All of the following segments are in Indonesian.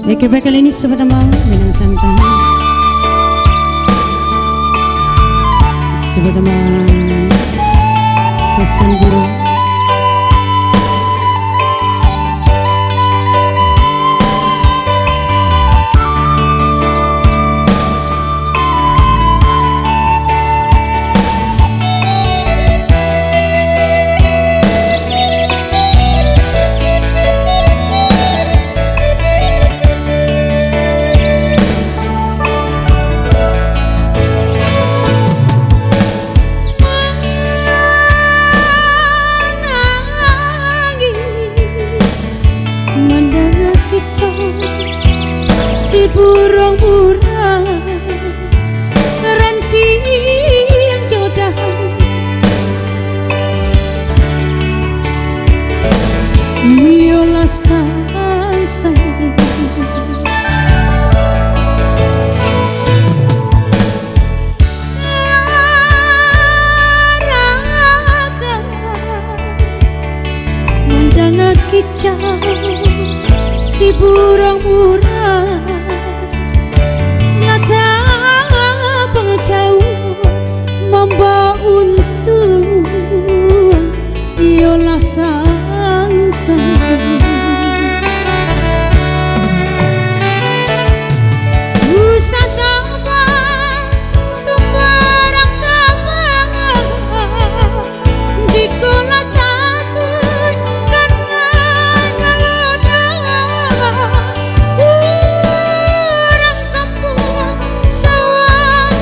Eke kali ini sebenarnya minang santai sebenarnya pesan burung. Burung-burung ranti yang jodoh yola sang raga mandang kicau si burung-burung mamba untuk yola sang usah kabar sembarang kabar di kola takut karena kalau orang kampung sawah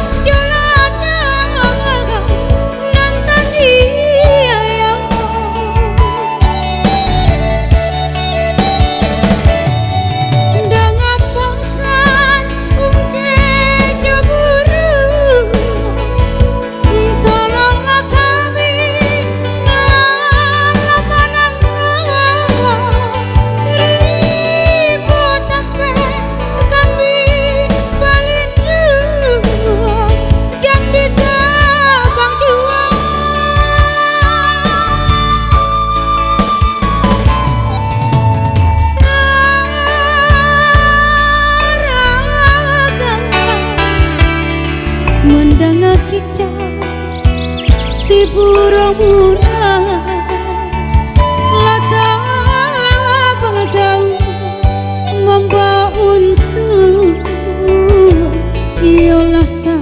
mendengar kicau si burung-burung latah jauh membawa untuk yola sang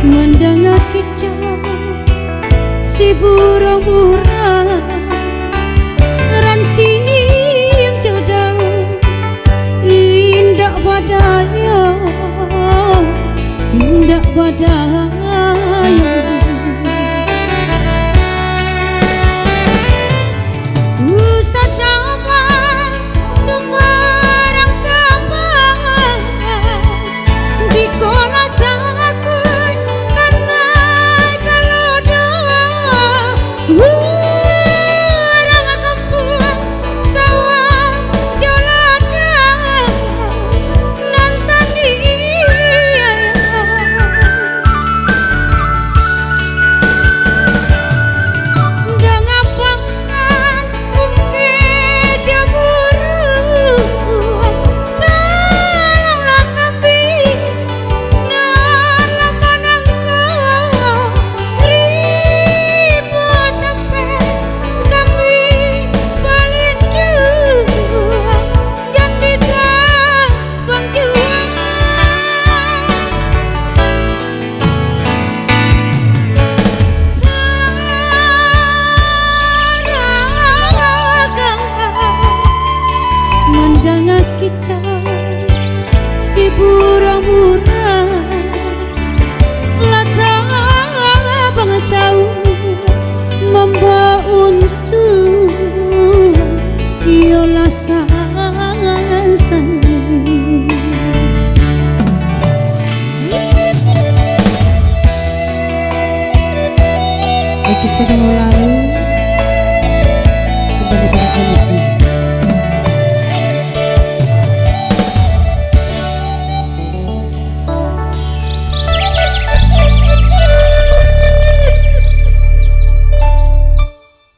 mendengar kicau si burung-burung ranti yang jodoh indah badaya usah kabar sembarang kabar di kola orang kampung sawah jalanan nanti episode lalu